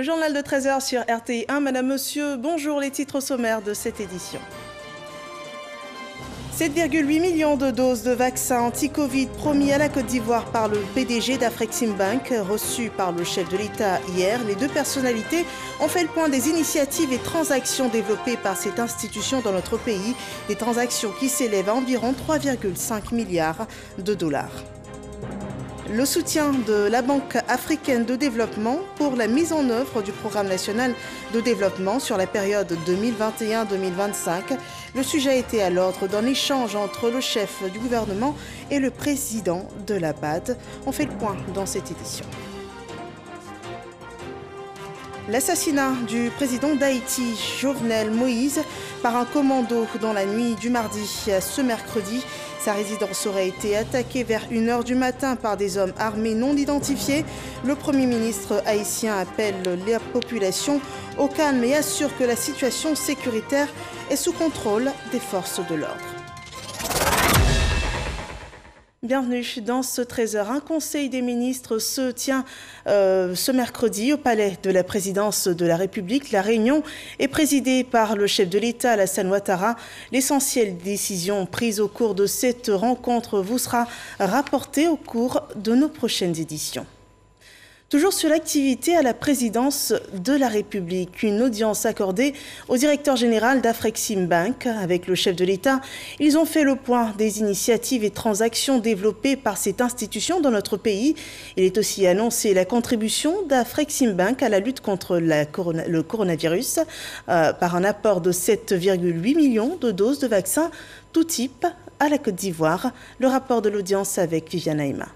Le journal de 13h sur RTI1. Madame, Monsieur, bonjour. Les titres sommaires de cette édition. 7,8 millions de doses de vaccins anti-Covid promis à la Côte d'Ivoire par le PDG d'Afreximbank, reçu par le chef de l'État hier. Les deux personnalités ont fait le point des initiatives et transactions développées par cette institution dans notre pays. Des transactions qui s'élèvent à environ 3,5 milliards de dollars. Le soutien de la Banque africaine de développement pour la mise en œuvre du programme national de développement sur la période 2021-2025. Le sujet a été à l'ordre d'un échange entre le chef du gouvernement et le président de la BAD. On fait le point dans cette édition. L'assassinat du président d'Haïti, Jovenel Moïse, par un commando dans la nuit du mardi à ce mercredi. Sa résidence aurait été attaquée vers 1h du matin par des hommes armés non identifiés. Le Premier ministre haïtien appelle la population au calme et assure que la situation sécuritaire est sous contrôle des forces de l'ordre. Bienvenue dans ce 13h. Un conseil des ministres se tient ce mercredi au palais de la présidence de la République. La réunion est présidée par le chef de l'État, Alassane Ouattara. L'essentiel des décisions prises au cours de cette rencontre vous sera rapporté au cours de nos prochaines éditions. Toujours sur l'activité à la présidence de la République, une audience accordée au directeur général d'Afreximbank avec le chef de l'État. Ils ont fait le point des initiatives et transactions développées par cette institution dans notre pays. Il est aussi annoncé la contribution d'Afreximbank à la lutte contre le coronavirus par un apport de 7,8 millions de doses de vaccins tout type à la Côte d'Ivoire. Le rapport de l'audience avec Viviane Aïma.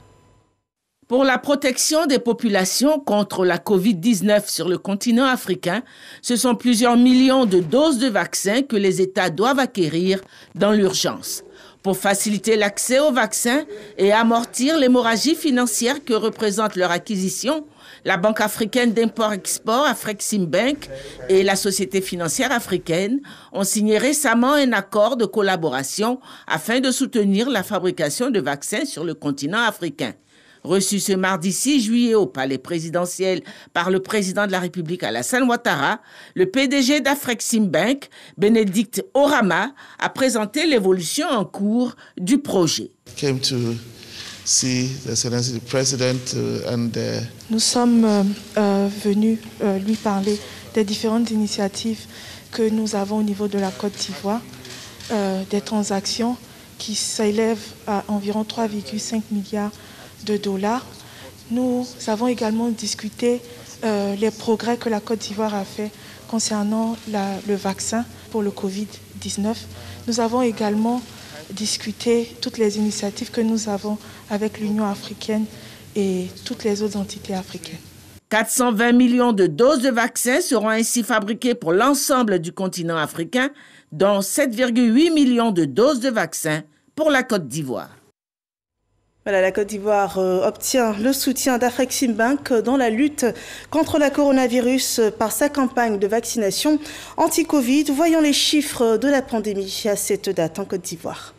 Pour la protection des populations contre la Covid-19 sur le continent africain, ce sont plusieurs millions de doses de vaccins que les États doivent acquérir dans l'urgence. Pour faciliter l'accès aux vaccins et amortir l'hémorragie financière que représente leur acquisition, la Banque africaine d'import-export, Afreximbank, et la Société financière africaine ont signé récemment un accord de collaboration afin de soutenir la fabrication de vaccins sur le continent africain. Reçu ce mardi 6 juillet au palais présidentiel par le président de la République Alassane Ouattara, le PDG d'Afreximbank, Bénédicte Orama, a présenté l'évolution en cours du projet. Nous sommes venus lui parler des différentes initiatives que nous avons au niveau de la Côte d'Ivoire, des transactions qui s'élèvent à environ 3,5 milliards de dollars. Nous avons également discuté les progrès que la Côte d'Ivoire a fait concernant le vaccin pour le Covid-19. Nous avons également discuté toutes les initiatives que nous avons avec l'Union africaine et toutes les autres entités africaines. 420 millions de doses de vaccins seront ainsi fabriquées pour l'ensemble du continent africain, dont 7,8 millions de doses de vaccins pour la Côte d'Ivoire. Voilà, la Côte d'Ivoire obtient le soutien d'Afreximbank dans la lutte contre la coronavirus par sa campagne de vaccination anti-Covid. Voyons les chiffres de la pandémie à cette date en Côte d'Ivoire.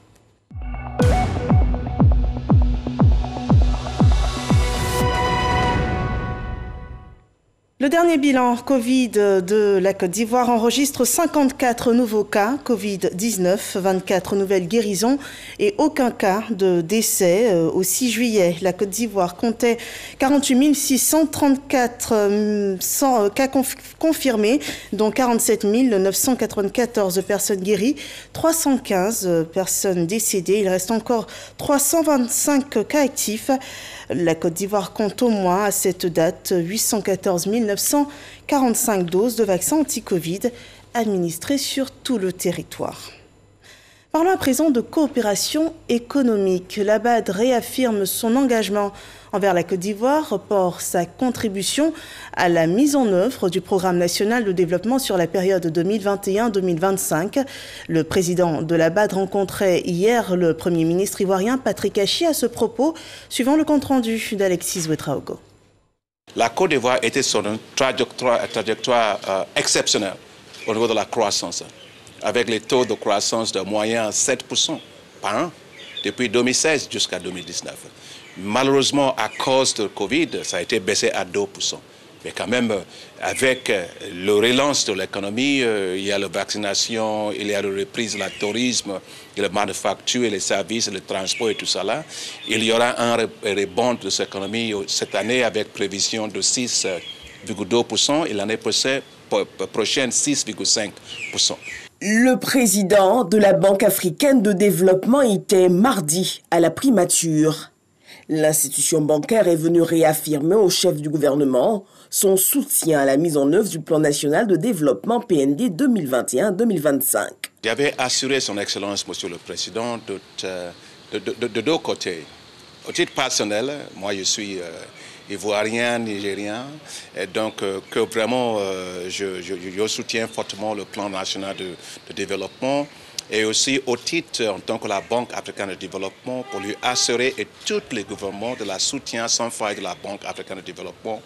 Le dernier bilan Covid de la Côte d'Ivoire enregistre 54 nouveaux cas Covid-19, 24 nouvelles guérisons et aucun cas de décès. Au 6 juillet, la Côte d'Ivoire comptait 48 634 cas confirmés, dont 47 994 personnes guéries, 315 personnes décédées. Il reste encore 325 cas actifs. La Côte d'Ivoire compte au moins à cette date 814 945 doses de vaccins anti-Covid administrées sur tout le territoire. Parlons à présent de coopération économique. La BAD réaffirme son engagement envers la Côte d'Ivoire, reporte sa contribution à la mise en œuvre du programme national de développement sur la période 2021-2025. Le président de la BAD rencontrait hier le Premier ministre ivoirien Patrick Achi à ce propos, suivant le compte-rendu d'Alexis Ouedraogo. La Côte d'Ivoire était sur une trajectoire exceptionnelle au niveau de la croissance, avec les taux de croissance de moyen 7% par an depuis 2016 jusqu'à 2019. Malheureusement, à cause de Covid, ça a été baissé à 2%. Mais quand même, avec le relance de l'économie, il y a la vaccination, il y a la reprise du tourisme, il y a la manufacture, les services, le transport et tout ça là. Il y aura un rebond de cette économie cette année avec prévision de 6,2% et l'année prochaine 6,5%. Le président de la Banque africaine de développement était mardi à la primature. L'institution bancaire est venue réaffirmer au chef du gouvernement son soutien à la mise en œuvre du plan national de développement PND 2021-2025. J'avais assuré son Excellence, Monsieur le Président, de deux côtés. Au titre personnel, moi je suis ivoirien, nigérien, et donc que vraiment je soutiens fortement le plan national de développement. Et aussi au titre, en tant que la Banque africaine de développement, pour lui assurer et tous les gouvernements de la soutien sans faille de la Banque africaine de développement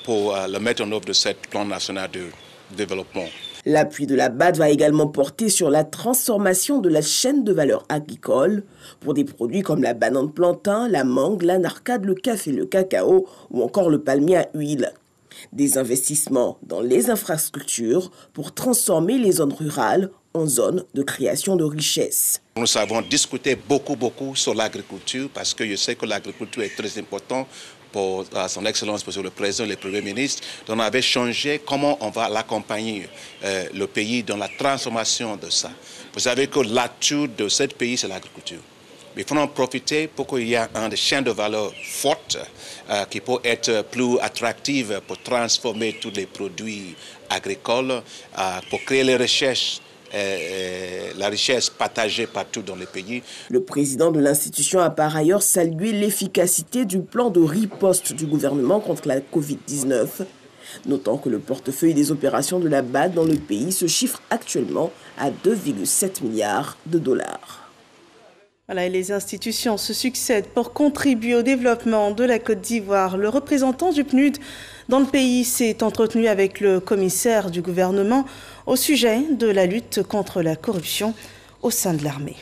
pour le mettre en œuvre de ce plan national de développement. L'appui de la BAD va également porter sur la transformation de la chaîne de valeur agricole pour des produits comme la banane plantain, la mangue, l'anarcade, le café, le cacao ou encore le palmier à huile. Des investissements dans les infrastructures pour transformer les zones rurales en zones de création de richesses. Nous avons discuté beaucoup sur l'agriculture parce que je sais que l'agriculture est très importante pour son Excellence, Monsieur le Président et le Premier ministre. Donc on avait changé comment on va l'accompagner, le pays, dans la transformation de ça. Vous savez que l'atout de ce pays, c'est l'agriculture. Mais il faut en profiter pour qu'il y ait une chaîne de valeur forte qui peut être plus attractive pour transformer tous les produits agricoles, pour créer les recherches. La richesse partagée partout dans le pays. Le président de l'institution a par ailleurs salué l'efficacité du plan de riposte du gouvernement contre la Covid-19, notant que le portefeuille des opérations de la BAD dans le pays se chiffre actuellement à 2,7 milliards de dollars. Voilà, et les institutions se succèdent pour contribuer au développement de la Côte d'Ivoire. Le représentant du PNUD dans le pays s'est entretenu avec le commissaire du gouvernement au sujet de la lutte contre la corruption au sein de l'armée.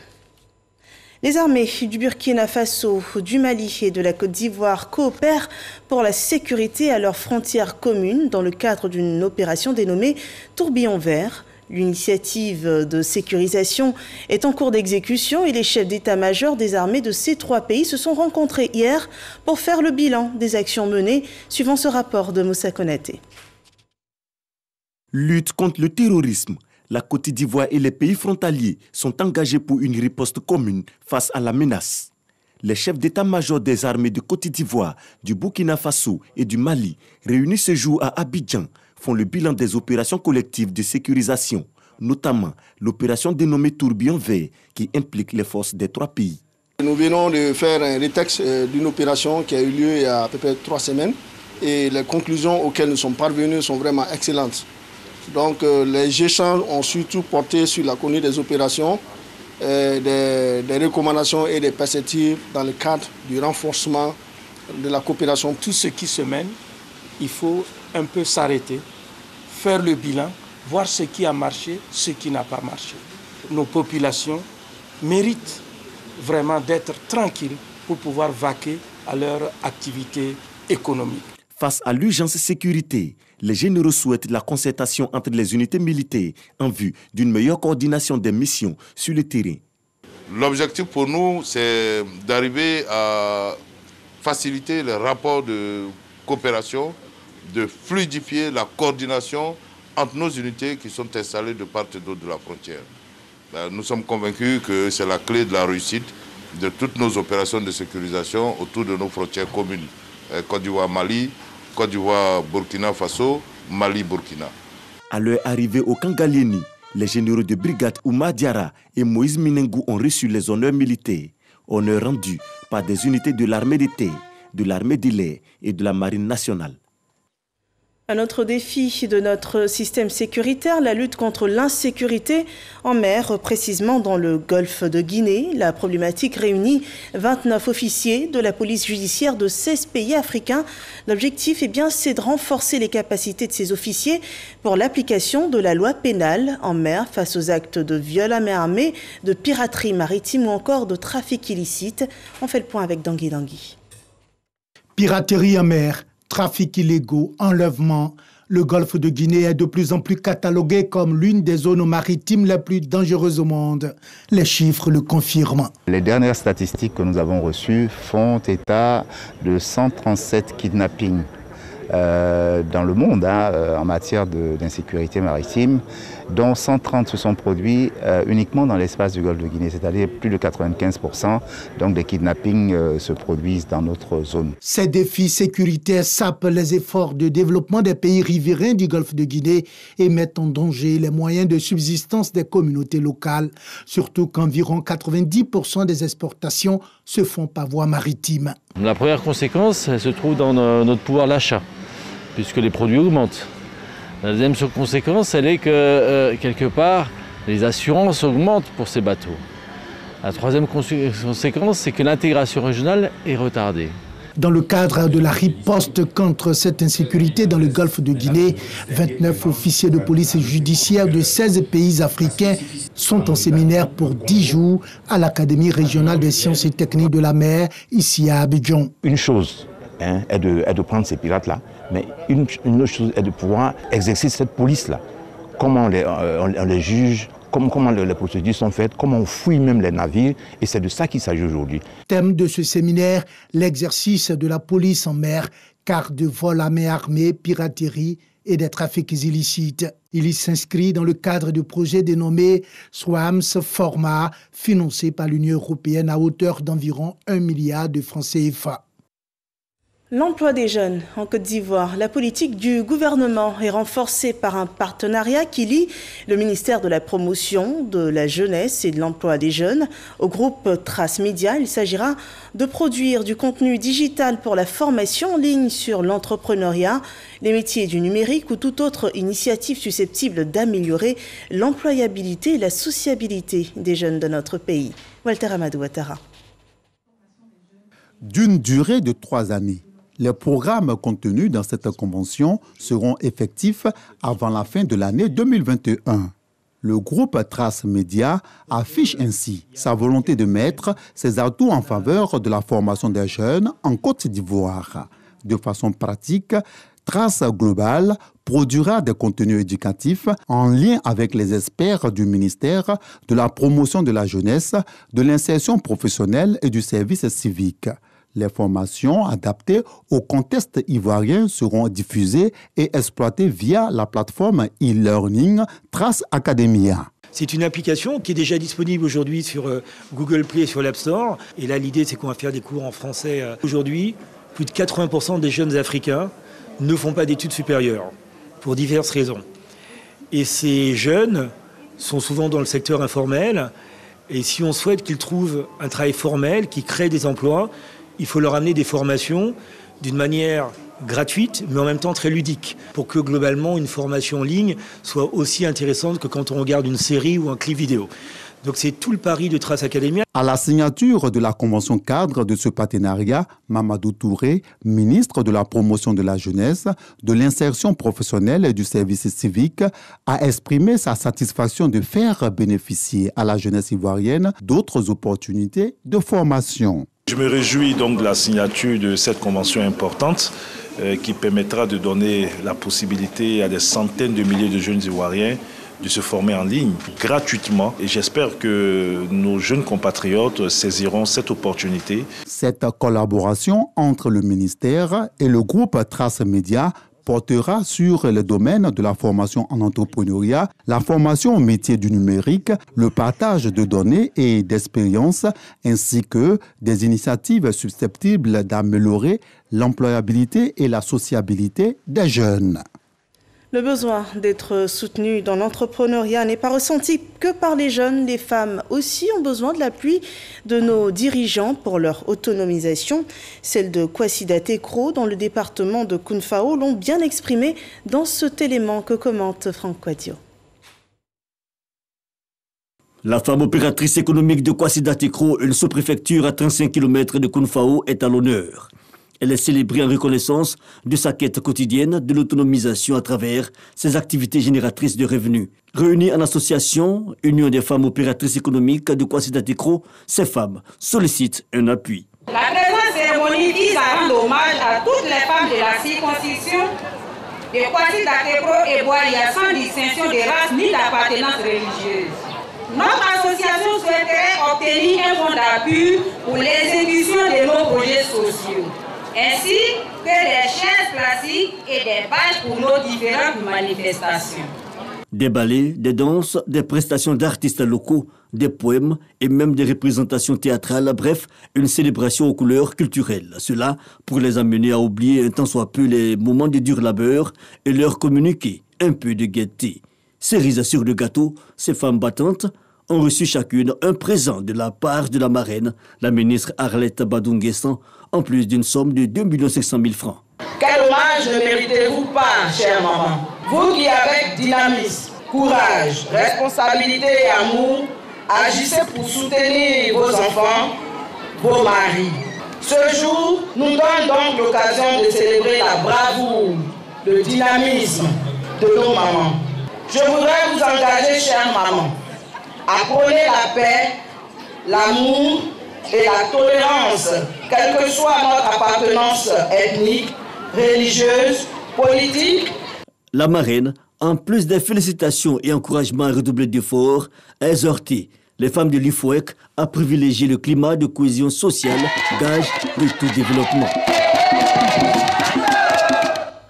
Les armées du Burkina Faso, du Mali et de la Côte d'Ivoire coopèrent pour la sécurité à leurs frontières communes dans le cadre d'une opération dénommée Tourbillon Vert. L'initiative de sécurisation est en cours d'exécution et les chefs d'état-major des armées de ces trois pays se sont rencontrés hier pour faire le bilan des actions menées, suivant ce rapport de Moussa Konaté. Lutte contre le terrorisme. La Côte d'Ivoire et les pays frontaliers sont engagés pour une riposte commune face à la menace. Les chefs d'état-major des armées de Côte d'Ivoire, du Burkina Faso et du Mali, réunis ce jour à Abidjan, font le bilan des opérations collectives de sécurisation, notamment l'opération dénommée Tourbillon Vert, qui implique les forces des trois pays. Nous venons de faire un rétexte d'une opération qui a eu lieu il y a à peu près 3 semaines et les conclusions auxquelles nous sommes parvenus sont vraiment excellentes. Donc les échanges ont surtout porté sur la conduite des opérations, des recommandations et des perspectives dans le cadre du renforcement de la coopération. Tout ce qui se mène, il faut un peu s'arrêter, faire le bilan, voir ce qui a marché, ce qui n'a pas marché. Nos populations méritent vraiment d'être tranquilles pour pouvoir vaquer à leur activité économique. Face à l'urgence sécurité, les généraux souhaitent la concertation entre les unités militaires en vue d'une meilleure coordination des missions sur le terrain. L'objectif pour nous, c'est d'arriver à faciliter les rapports de coopération, de fluidifier la coordination entre nos unités qui sont installées de part et d'autre de la frontière. Nous sommes convaincus que c'est la clé de la réussite de toutes nos opérations de sécurisation autour de nos frontières communes. Côte d'Ivoire-Mali, Côte d'Ivoire-Burkina Faso, Mali-Burkina. À leur arrivée au Kangalieni, les généraux de brigade Oumar Diarra et Moïse Minengou ont reçu les honneurs militaires, honneurs rendus par des unités de l'armée de terre, de l'armée de l'air et de la marine nationale. Un autre défi de notre système sécuritaire, la lutte contre l'insécurité en mer, précisément dans le golfe de Guinée. La problématique réunit 29 officiers de la police judiciaire de 16 pays africains. L'objectif, c'est de renforcer les capacités de ces officiers pour l'application de la loi pénale en mer face aux actes de viol à main armée, de piraterie maritime ou encore de trafic illicite. On fait le point avec Dangui Dangui. Piraterie en mer, Trafics illégaux, enlèvements. Le golfe de Guinée est de plus en plus catalogué comme l'une des zones maritimes les plus dangereuses au monde. Les chiffres le confirment. Les dernières statistiques que nous avons reçues font état de 137 kidnappings dans le monde en matière d'insécurité maritime, dont 130 se sont produits uniquement dans l'espace du golfe de Guinée, c'est-à-dire plus de 95% donc des kidnappings se produisent dans notre zone. Ces défis sécuritaires sapent les efforts de développement des pays riverains du golfe de Guinée et mettent en danger les moyens de subsistance des communautés locales, surtout qu'environ 90% des exportations se font par voie maritime. La première conséquence, elle se trouve dans notre pouvoir d'achat, puisque les produits augmentent. La deuxième conséquence, elle est que, quelque part, les assurances augmentent pour ces bateaux. La troisième conséquence, c'est que l'intégration régionale est retardée. Dans le cadre de la riposte contre cette insécurité dans le golfe de Guinée, 29 officiers de police judiciaire de 16 pays africains sont en séminaire pour 10 jours à l'Académie régionale des sciences et techniques de la mer, ici à Abidjan. Une chose est de prendre ces pirates-là, mais une autre chose est de pouvoir exercer cette police-là. Comment on les juge, comment les procédures sont faites, comment on fouille même les navires, et c'est de ça qu'il s'agit aujourd'hui. Thème de ce séminaire, l'exercice de la police en mer, car de vol à main armée, piraterie et des trafics illicites. Il y s'inscrit dans le cadre du projet dénommé SWAMS Format, financé par l'Union européenne à hauteur d'environ 1 milliard de francs CFA. L'emploi des jeunes en Côte d'Ivoire. La politique du gouvernement est renforcée par un partenariat qui lie le ministère de la Promotion, de la Jeunesse et de l'Emploi des Jeunes au groupe Trace Média. Il s'agira de produire du contenu digital pour la formation en ligne sur l'entrepreneuriat, les métiers du numérique ou toute autre initiative susceptible d'améliorer l'employabilité et la sociabilité des jeunes de notre pays. Walter Amadou Ouattara. D'une durée de 3 années. Les programmes contenus dans cette convention seront effectifs avant la fin de l'année 2021. Le groupe Trace Média affiche ainsi sa volonté de mettre ses atouts en faveur de la formation des jeunes en Côte d'Ivoire. De façon pratique, Trace Global produira des contenus éducatifs en lien avec les experts du ministère de la Promotion de la Jeunesse, de l'Insertion professionnelle et du service civique. Les formations adaptées au contexte ivoirien seront diffusées et exploitées via la plateforme e-learning Trace Academia. C'est une application qui est déjà disponible aujourd'hui sur Google Play et sur l'App Store. Et là, l'idée, c'est qu'on va faire des cours en français. Aujourd'hui, plus de 80% des jeunes Africains ne font pas d'études supérieures, pour diverses raisons. Et ces jeunes sont souvent dans le secteur informel. Et si on souhaite qu'ils trouvent un travail formel, qui crée des emplois, il faut leur amener des formations d'une manière gratuite, mais en même temps très ludique, pour que globalement une formation en ligne soit aussi intéressante que quand on regarde une série ou un clip vidéo. Donc c'est tout le pari de Trace Academia. À la signature de la convention cadre de ce partenariat, Mamadou Touré, ministre de la Promotion de la Jeunesse, de l'Insertion professionnelle et du service civique, a exprimé sa satisfaction de faire bénéficier à la jeunesse ivoirienne d'autres opportunités de formation. Je me réjouis donc de la signature de cette convention importante qui permettra de donner la possibilité à des centaines de milliers de jeunes Ivoiriens de se former en ligne gratuitement. Et j'espère que nos jeunes compatriotes saisiront cette opportunité. Cette collaboration entre le ministère et le groupe Trace Média portera sur le domaine de la formation en entrepreneuriat, la formation au métier du numérique, le partage de données et d'expériences, ainsi que des initiatives susceptibles d'améliorer l'employabilité et la sociabilité des jeunes. Le besoin d'être soutenu dans l'entrepreneuriat n'est pas ressenti que par les jeunes. Les femmes aussi ont besoin de l'appui de nos dirigeants pour leur autonomisation. Celles de Kwasida Tekro, dans le département de Kounfao, l'ont bien exprimé dans cet élément que commente Franck Quadio. La femme opératrice économique de Kwasida Tekro, une sous-préfecture à 35 km de Kounfao, est à l'honneur. Elle est célébrée en reconnaissance de sa quête quotidienne de l'autonomisation à travers ses activités génératrices de revenus. Réunies en association, Union des femmes opératrices économiques de Kwasida Tekro, ces femmes sollicitent un appui. La présente cérémonie vise à rendre hommage à toutes les femmes de la circonscription de Kwasi-Datekro et Boaya sans distinction de race ni d'appartenance religieuse. Notre association souhaiterait obtenir un fonds d'appui pour l'exécution de nos projets sociaux, ainsi que des chaises classiques et des badges pour nos différentes manifestations. Des ballets, des danses, des prestations d'artistes locaux, des poèmes et même des représentations théâtrales, bref, une célébration aux couleurs culturelles. Cela pour les amener à oublier un tant soit peu les moments de dur labeur et leur communiquer un peu de gaieté. Cerise sur le gâteau, ces femmes battantes ont reçu chacune un présent de la part de la marraine, la ministre Arlette Badou-Nguessan, en plus d'une somme de 2 500 000 francs. Quel hommage ne méritez-vous pas, chère maman? Vous qui avec dynamisme, courage, responsabilité et amour, agissez pour soutenir vos enfants, vos maris. Ce jour nous donne donc l'occasion de célébrer la bravoure, le dynamisme de nos mamans. Je voudrais vous engager, chère maman, à prôner la paix, l'amour et la tolérance, quelle que soit notre appartenance ethnique, religieuse, politique. La marraine, en plus des félicitations et encouragements à redoubler d'efforts, a exhorté les femmes de l'IFOEC à privilégier le climat de cohésion sociale, gage de tout développement.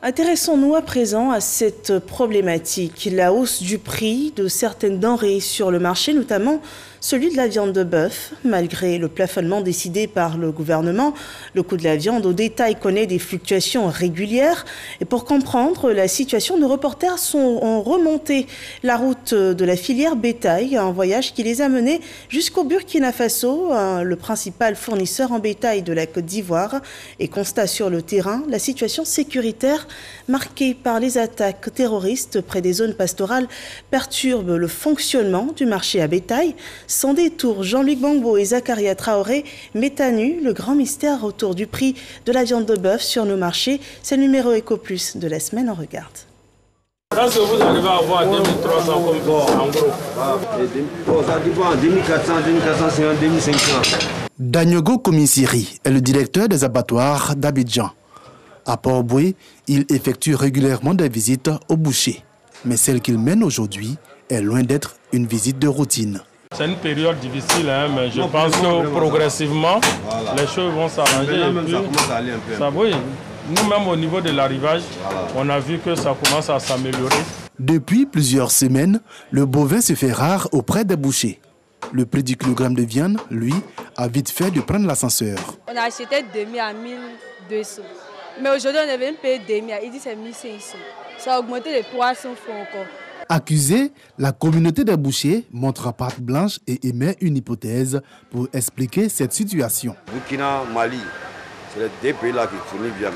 Intéressons-nous à présent à cette problématique, la hausse du prix de certaines denrées sur le marché, notamment celui de la viande de bœuf. Malgré le plafonnement décidé par le gouvernement, le coût de la viande au détail connaît des fluctuations régulières. Et pour comprendre la situation, nos reporters ont remonté la route de la filière bétail, un voyage qui les a menés jusqu'au Burkina Faso, le principal fournisseur en bétail de la Côte d'Ivoire. Et constat sur le terrain, la situation sécuritaire marquée par les attaques terroristes près des zones pastorales perturbe le fonctionnement du marché à bétail. Sans détour, Jean-Luc Bangbo et Zakaria Traoré mettent à nu le grand mystère autour du prix de la viande de bœuf sur nos marchés. C'est le numéro Eco Plus de la semaine, on regarde. Est-ce que vous arrivez à avoir 2300 comme en gros? Ça dépend, 2400, 2450, 2500. Danyogo Komisiri est le directeur des abattoirs d'Abidjan. À Port-Boué, il effectue régulièrement des visites aux bouchers. Mais celle qu'il mène aujourd'hui est loin d'être une visite de routine. C'est une période difficile, mais je pense que progressivement, les choses vont s'arranger. Ça commence à aller un peu. Oui. Nous-mêmes, au niveau de l'arrivage, on a vu que ça commence à s'améliorer. Depuis plusieurs semaines, le bovin se fait rare auprès des bouchers. Le prix du kilogramme de viande, lui, a vite fait de prendre l'ascenseur. On a acheté demi à 1200. Mais aujourd'hui, on est venu payer demi. Il dit que c'est 1500. Ça a augmenté de 300 francs encore. Accusé, la communauté des bouchers montre patte blanche et émet une hypothèse pour expliquer cette situation. Burkina, Mali, c'est les deux pays-là qui fournissent viande.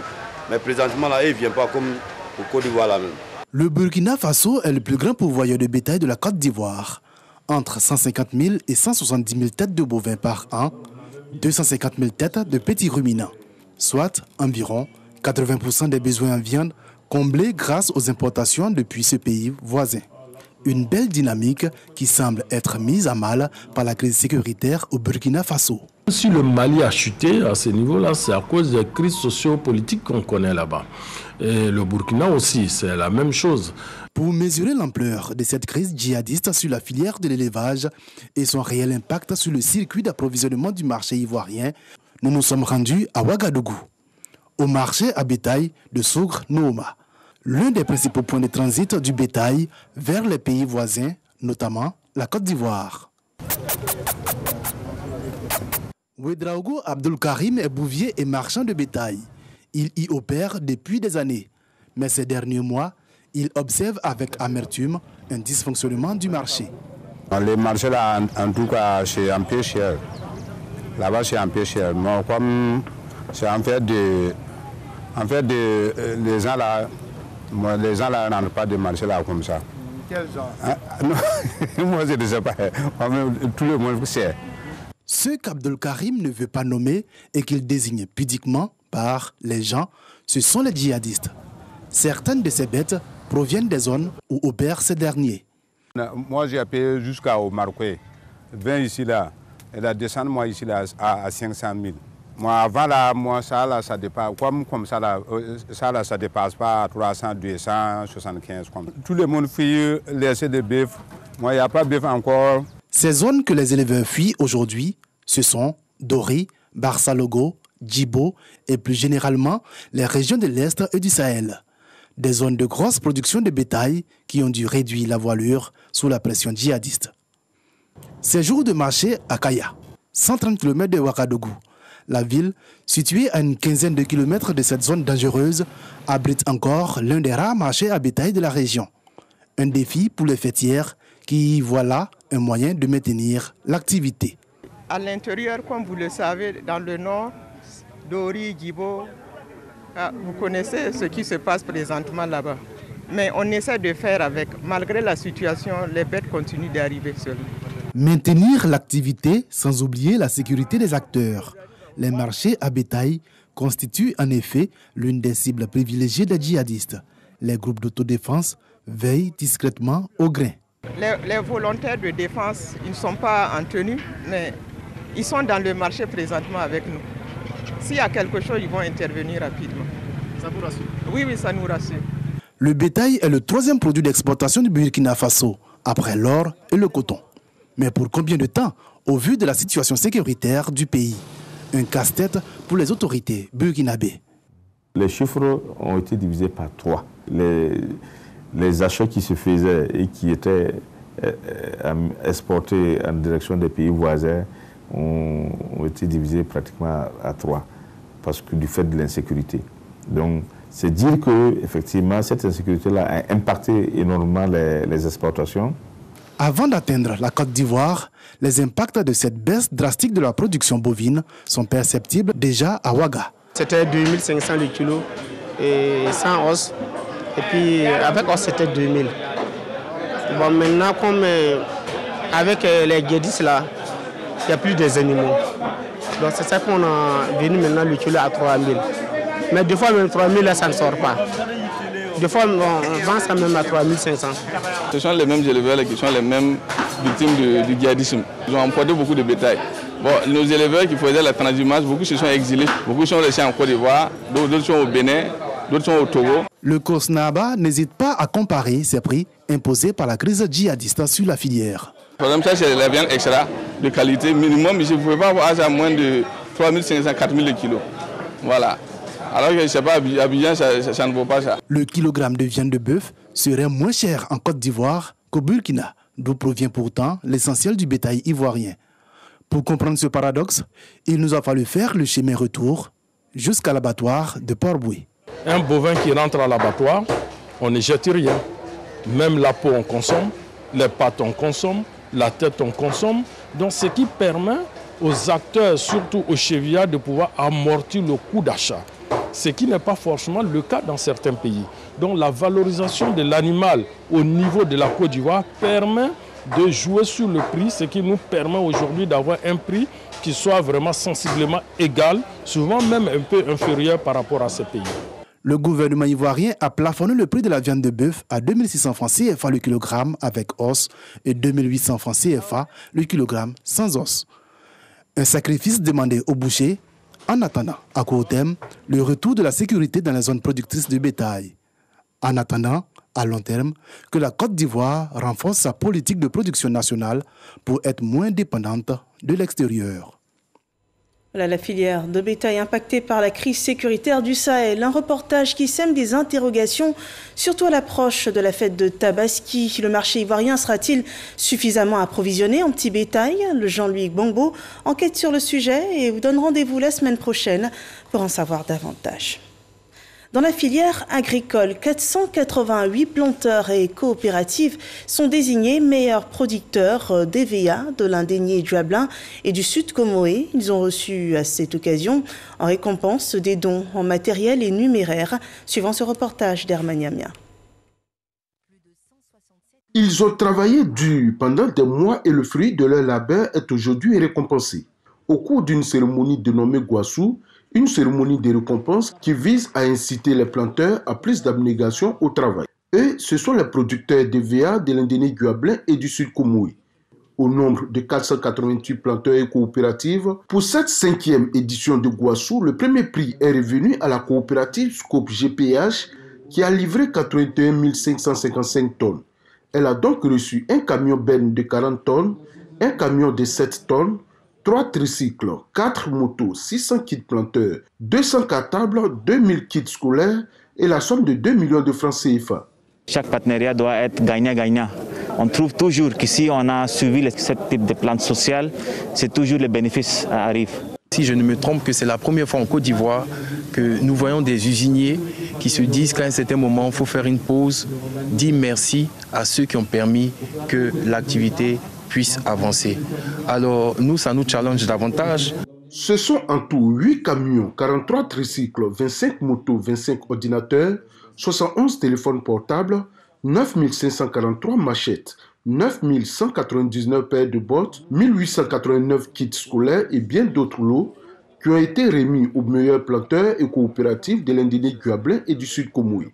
Mais présentement, là, ils ne viennent pas comme au Côte d'Ivoire là même. Le Burkina Faso est le plus grand pourvoyeur de bétail de la Côte d'Ivoire. Entre 150 000 et 170 000 têtes de bovins par an, 250 000 têtes de petits ruminants, soit environ 80% des besoins en viande comblés grâce aux importations depuis ce pays voisin. Une belle dynamique qui semble être mise à mal par la crise sécuritaire au Burkina Faso. Si le Mali a chuté à ce niveau-là, c'est à cause des crises socio-politiques qu'on connaît là-bas. Et le Burkina aussi, c'est la même chose. Pour mesurer l'ampleur de cette crise djihadiste sur la filière de l'élevage et son réel impact sur le circuit d'approvisionnement du marché ivoirien, nous nous sommes rendus à Ouagadougou, au marché à bétail de Sougre-Nooma, l'un des principaux points de transit du bétail vers les pays voisins, notamment la Côte d'Ivoire. Ouedraogo Abdul Karim est bouvier et marchand de bétail. Il y opère depuis des années. Mais ces derniers mois, il observe avec amertume un dysfonctionnement du marché. Les marchés là, en tout cas, c'est un peu cher. Là-bas, c'est un peu cher. Mais comme c'est en fait les gens là ne rentrent pas de marché là comme ça. Quel genre? Moi, je ne sais pas. Tout le monde sait. Ce qu'Abdul Karim ne veut pas nommer et qu'il désigne pudiquement par les gens, ce sont les djihadistes. Certaines de ces bêtes proviennent des zones où opèrent ces derniers. Moi, j'ai payé jusqu'au Maroc. 20 ici là, et la descente moi ici là à 500 000. Moi, avant, là, moi, ça dépasse, comme ça, ça dépasse pas 300, 275. Comme. Tout le monde fuit laisser des bœufs. Moi, il n'y a pas de bœuf encore. Ces zones que les éleveurs fuient aujourd'hui, ce sont Dori, Barça-Logo, Djibo et plus généralement les régions de l'Est et du Sahel. Des zones de grosse production de bétail qui ont dû réduire la voilure sous la pression djihadiste. Ces jours de marché à Kaya, 130 km de Ouagadougou. La ville, située à une quinzaine de kilomètres de cette zone dangereuse, abrite encore l'un des rares marchés à bétail de la région. Un défi pour les fêtières qui y voient là un moyen de maintenir l'activité. À l'intérieur, comme vous le savez, dans le nord, Dori, Djibo, vous connaissez ce qui se passe présentement là-bas. Mais on essaie de faire avec. Malgré la situation, les bêtes continuent d'arriver seules. Maintenir l'activité sans oublier la sécurité des acteurs. Les marchés à bétail constituent en effet l'une des cibles privilégiées des djihadistes. Les groupes d'autodéfense veillent discrètement au grain. Les volontaires de défense, ils ne sont pas en tenue, mais ils sont dans le marché présentement avec nous. S'il y a quelque chose, ils vont intervenir rapidement. Ça vous rassure? Oui, ça nous rassure. Le bétail est le troisième produit d'exportation du Burkina Faso, après l'or et le coton. Mais pour combien de temps, au vu de la situation sécuritaire du pays? Un casse-tête pour les autorités burkinabées. Les chiffres ont été divisés par 3. Les achats qui se faisaient et qui étaient exportés en direction des pays voisins ont été divisés pratiquement à 3, parce que du fait de l'insécurité. Donc, c'est dire que effectivement cette insécurité-là a impacté énormément les exportations. Avant d'atteindre la Côte d'Ivoire, les impacts de cette baisse drastique de la production bovine sont perceptibles déjà à Ouaga. C'était 2500 le kilo et sans os. Et puis avec os, c'était 2000. Bon, maintenant, comme avec les guédis là, il n'y a plus des animaux. Donc c'est ça qu'on a venu maintenant le kilo à 3000. Mais des fois, même 3000, là, ça ne sort pas. Des fois, on vend ça même à 3500. Ce sont les mêmes éleveurs qui sont les mêmes victimes du djihadisme. Ils ont emporté beaucoup de bétail. Bon, nos éleveurs qui faisaient la transhumance, beaucoup se sont exilés. Beaucoup sont restés en Côte d'Ivoire, d'autres sont au Bénin, d'autres sont au Togo. Le COSNABA n'hésite pas à comparer ces prix imposés par la crise djihadiste sur la filière. Par exemple, ça c'est la viande extra de qualité minimum. Je ne pouvais pas avoir à moins de 3500, 4000 le kilo. Voilà. Alors que je ne sais pas, à Abidjan, ça ne vaut pas ça. Le kilogramme de viande de bœuf serait moins cher en Côte d'Ivoire qu'au Burkina, d'où provient pourtant l'essentiel du bétail ivoirien. Pour comprendre ce paradoxe, il nous a fallu faire le chemin retour jusqu'à l'abattoir de Port-Boué. Un bovin qui rentre à l'abattoir, on ne jette rien. Même la peau on consomme, les pattes on consomme, la tête on consomme. Donc ce qui permet aux acteurs, surtout aux chevillards, de pouvoir amortir le coût d'achat. Ce qui n'est pas forcément le cas dans certains pays. Donc la valorisation de l'animal au niveau de la Côte d'Ivoire permet de jouer sur le prix, ce qui nous permet aujourd'hui d'avoir un prix qui soit vraiment sensiblement égal, souvent même un peu inférieur par rapport à ces pays. Le gouvernement ivoirien a plafonné le prix de la viande de bœuf à 2600 francs CFA le kilogramme avec os et 2800 francs CFA le kilogramme sans os. Un sacrifice demandé aux bouchers en attendant, à court terme, le retour de la sécurité dans les zones productrices de bétail. En attendant, à long terme, que la Côte d'Ivoire renforce sa politique de production nationale pour être moins dépendante de l'extérieur. Voilà la filière de bétail impactée par la crise sécuritaire du Sahel. Un reportage qui sème des interrogations, surtout à l'approche de la fête de Tabaski. Le marché ivoirien sera-t-il suffisamment approvisionné en petit bétail? Le Jean-Louis Gbongbo enquête sur le sujet et vous donne rendez-vous la semaine prochaine pour en savoir davantage. Dans la filière agricole, 488 planteurs et coopératives sont désignés meilleurs producteurs d'EVA de l'Indénié Duablin et du Sud Comoé. Ils ont reçu à cette occasion en récompense des dons en matériel et numéraire, suivant ce reportage d'Hermaniamia. Ils ont travaillé dur pendant des mois et le fruit de leur labeur est aujourd'hui récompensé. Au cours d'une cérémonie dénommée Guassou, une cérémonie de récompense qui vise à inciter les planteurs à plus d'abnégation au travail. Eux, ce sont les producteurs d'EVA de l'Indénié Duablin et du Sud Comoé. au nombre de 488 planteurs et coopératives. Pour cette 5e édition de Guassou, le premier prix est revenu à la coopérative Scope GPH qui a livré 81 555 tonnes. Elle a donc reçu un camion benne de 40 tonnes, un camion de 7 tonnes, 3 tricycles, 4 motos, 600 kits planteurs, 200 cartables, 2000 kits scolaires et la somme de 2 millions de francs CFA. Chaque partenariat doit être gagnant-gagnant. On trouve toujours que si on a suivi ce type de plan social, c'est toujours les bénéfices arrivent. Si je ne me trompe que c'est la première fois en Côte d'Ivoire que nous voyons des usiniers qui se disent qu'à un certain moment, il faut faire une pause, dire merci à ceux qui ont permis que l'activité puisse avancer. Alors nous, ça nous challenge davantage. Ce sont en tout 8 camions, 43 tricycles, 25 motos, 25 ordinateurs, 71 téléphones portables, 9 543 machettes, 9 199 paires de bottes, 1889 kits scolaires et bien d'autres lots qui ont été remis aux meilleurs planteurs et coopératives de l'Indéné-Guablin et du Sud Komoué.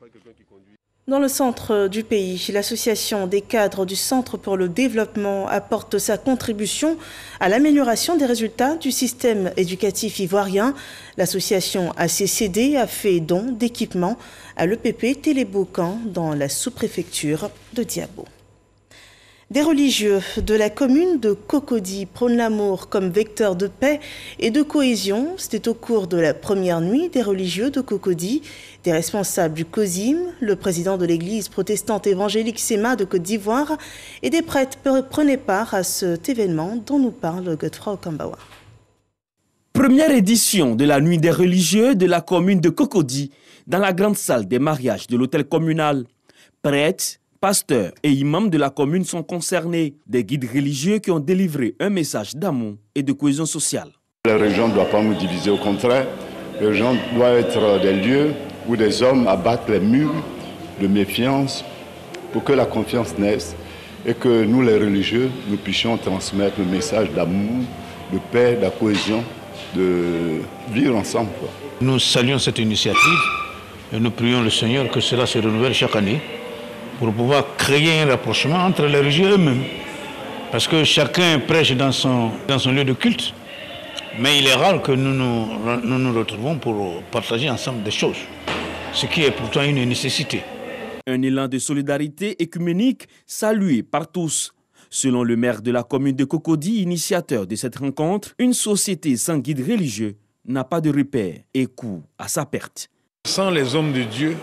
Dans le centre du pays, l'association des cadres du Centre pour le développement apporte sa contribution à l'amélioration des résultats du système éducatif ivoirien. L'association ACCD a fait don d'équipements à l'EPP Téléboucan dans la sous-préfecture de Diabo. Des religieux de la commune de Cocody prônent l'amour comme vecteur de paix et de cohésion. C'était au cours de la première nuit des religieux de Cocody. Des responsables du COSIM, le président de l'église protestante évangélique SEMA de Côte d'Ivoire et des prêtres prenaient part à cet événement dont nous parle Godefroy Okambawa. Première édition de la nuit des religieux de la commune de Cocody dans la grande salle des mariages de l'hôtel communal. Prêtres, pasteurs et imams de la commune sont concernés, des guides religieux qui ont délivré un message d'amour et de cohésion sociale. La religion ne doit pas nous diviser, au contraire, la religion doit être des lieux où des hommes abattent les murs de méfiance pour que la confiance naisse et que nous, les religieux, nous puissions transmettre le message d'amour, de paix, de la cohésion, de vivre ensemble. Nous saluons cette initiative et nous prions le Seigneur que cela se renouvelle chaque année pour pouvoir créer un rapprochement entre les religieux eux-mêmes. Parce que chacun prêche dans son lieu de culte, mais il est rare que nous nous retrouvons pour partager ensemble des choses, ce qui est pourtant une nécessité. Un élan de solidarité écuménique salué par tous. Selon le maire de la commune de Cocody, initiateur de cette rencontre, une société sans guide religieux n'a pas de repère et court à sa perte. Sans les hommes de Dieu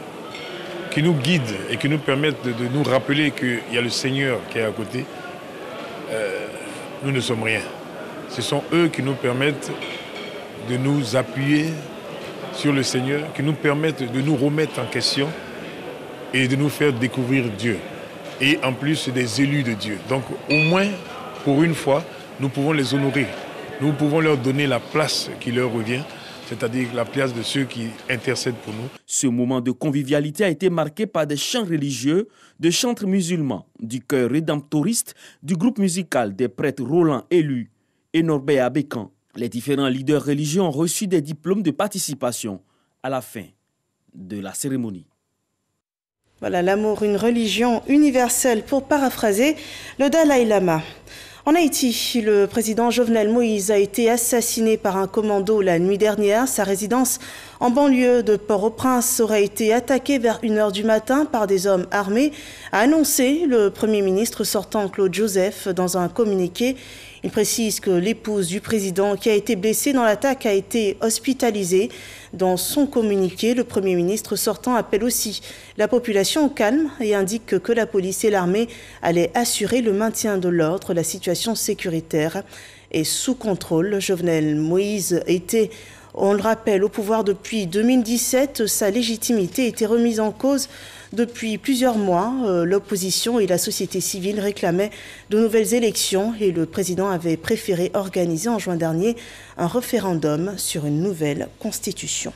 qui nous guident et qui nous permettent de nous rappeler qu'il y a le Seigneur qui est à côté, nous ne sommes rien. Ce sont eux qui nous permettent de nous appuyer sur le Seigneur, qui nous permettent de nous remettre en question et de nous faire découvrir Dieu. Et en plus, des élus de Dieu. Donc au moins, pour une fois, nous pouvons les honorer. Nous pouvons leur donner la place qui leur revient, c'est-à-dire la place de ceux qui intercèdent pour nous. Ce moment de convivialité a été marqué par des chants religieux, de chantres musulmans, du chœur rédemptoriste, du groupe musical des prêtres Roland Élu et Norbert Abécan. Les différents leaders religieux ont reçu des diplômes de participation à la fin de la cérémonie. Voilà, l'amour, une religion universelle, pour paraphraser le Dalai Lama. En Haïti, le président Jovenel Moïse a été assassiné par un commando la nuit dernière. Sa résidence en banlieue de Port-au-Prince aurait été attaquée vers 1h du matin par des hommes armés, a annoncé le Premier ministre sortant Claude Joseph dans un communiqué. Il précise que l'épouse du président qui a été blessée dans l'attaque a été hospitalisée. Dans son communiqué, le Premier ministre sortant appelle aussi la population au calme et indique que la police et l'armée allaient assurer le maintien de l'ordre. La situation sécuritaire est sous contrôle. Jovenel Moïse était, on le rappelle, au pouvoir depuis 2017. Sa légitimité était remise en cause depuis plusieurs mois. L'opposition et la société civile réclamaient de nouvelles élections et le président avait préféré organiser en juin dernier un référendum sur une nouvelle constitution.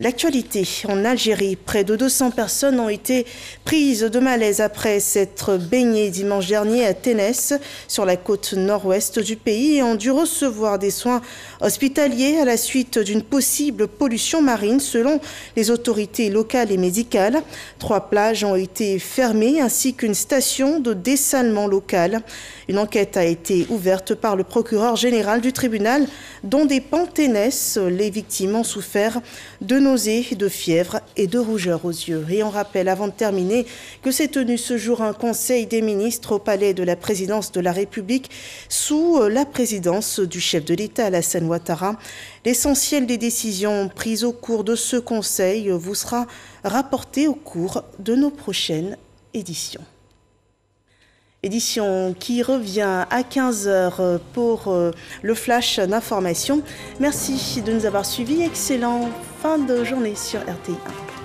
L'actualité en Algérie, près de 200 personnes ont été prises de malaise après s'être baignées dimanche dernier à Ténès, sur la côte nord-ouest du pays, et ont dû recevoir des soins hospitaliers à la suite d'une possible pollution marine selon les autorités locales et médicales. 3 plages ont été fermées ainsi qu'une station de dessalement local. Une enquête a été ouverte par le procureur général du tribunal dont dépend Ténès. Les victimes ont souffert de nausées, de fièvre et de rougeur aux yeux. Et on rappelle, avant de terminer, que s'est tenu ce jour un conseil des ministres au palais de la présidence de la République sous la présidence du chef de l'État, Alassane Ouattara. L'essentiel des décisions prises au cours de ce conseil vous sera rapporté au cours de nos prochaines éditions. Édition qui revient à 15h pour le flash d'information. Merci de nous avoir suivis. Excellente fin de journée sur RTI1.